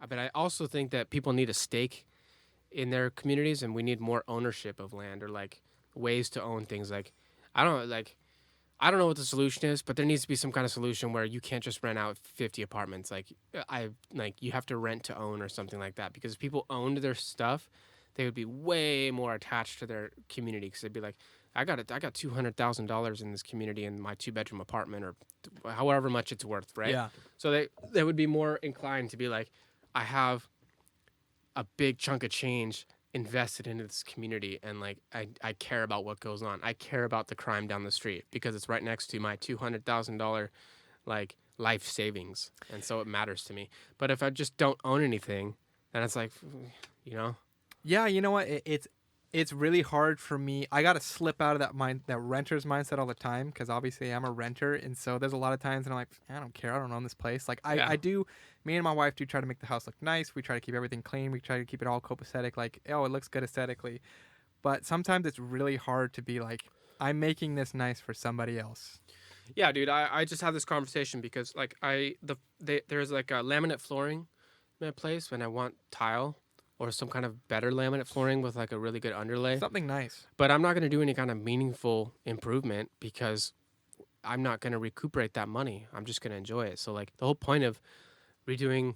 But I also think that people need a stake in their communities, and we need more ownership of land, or like ways to own things. Like I don't like I don't know what the solution is, but there needs to be some kind of solution where you can't just rent out 50 apartments. You have to rent to own or something like that. Because if people owned their stuff, they would be way more attached to their community. Because they'd be like, I got $200,000 in this community in my 2-bedroom apartment, or however much it's worth, right? Yeah. So they would be more inclined to be like, I have a big chunk of change invested into this community, and like I care about what goes on. I care about the crime down the street because it's right next to my $200,000 like life savings, and so it matters to me. But if I just don't own anything, then it's like, you know. Yeah, you know what? It's really hard for me. I got to slip out of that renter's mindset all the time, because obviously I'm a renter, and so there's a lot of times that I'm like, I don't care. I don't own this place. Like Yeah. I do. Me and my wife do try to make the house look nice. We try to keep everything clean. We try to keep it all copacetic. Like, oh, it looks good aesthetically. But sometimes it's really hard to be like, I'm making this nice for somebody else. Yeah, dude, I just had this conversation because like there's like a laminate flooring in my place when I want tile or some kind of better laminate flooring with like a really good underlay. Something nice. But I'm not going to do any kind of meaningful improvement because I'm not going to recuperate that money. I'm just going to enjoy it. So like the whole point of redoing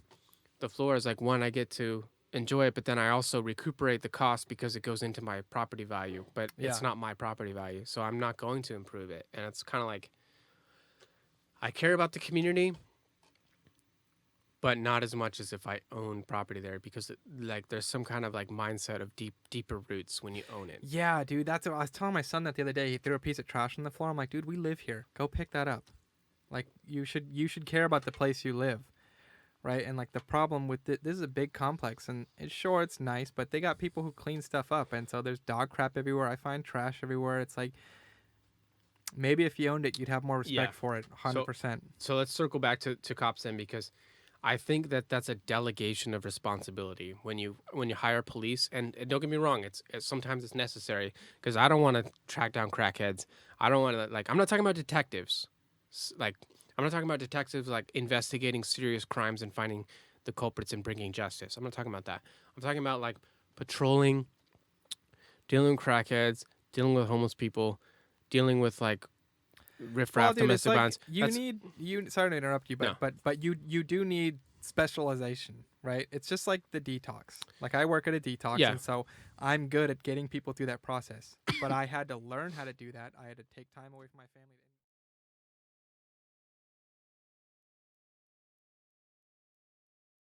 the floor is like, one, I get to enjoy it, but then I also recuperate the cost because it goes into my property value, but Yeah. it's not my property value. So I'm not going to improve it. And it's kind of like, I care about the community, but not as much as if I own property there, because like there's some kind of like mindset of deeper roots when you own it. Yeah, dude. That's what I was telling my son that the other day. He threw a piece of trash on the floor. I'm like, dude, we live here. Go pick that up. Like, you should care about the place you live, right? And like the problem with this is a big complex, and it's nice, but they got people who clean stuff up, and so there's dog crap everywhere. I find trash everywhere. It's like, maybe if you owned it, you'd have more respect Yeah. for it. 100%. So let's circle back to cops then, because I think that that's a delegation of responsibility when you hire police. And don't get me wrong, it's sometimes it's necessary, because I don't want to track down crackheads. I don't want to, like, I'm not talking about detectives. Like, I'm not talking about detectives like investigating serious crimes and finding the culprits and bringing justice. I'm not talking about that. I'm talking about like patrolling, dealing with crackheads, dealing with homeless people, dealing with like riffraff, Dude, it's domestic like violence. you. Sorry to interrupt you, No. but you do need specialization, right? It's just like the detox. Like, I work at a detox, Yeah. and so I'm good at getting people through that process. But I had to learn how to do that. I had to take time away from my family.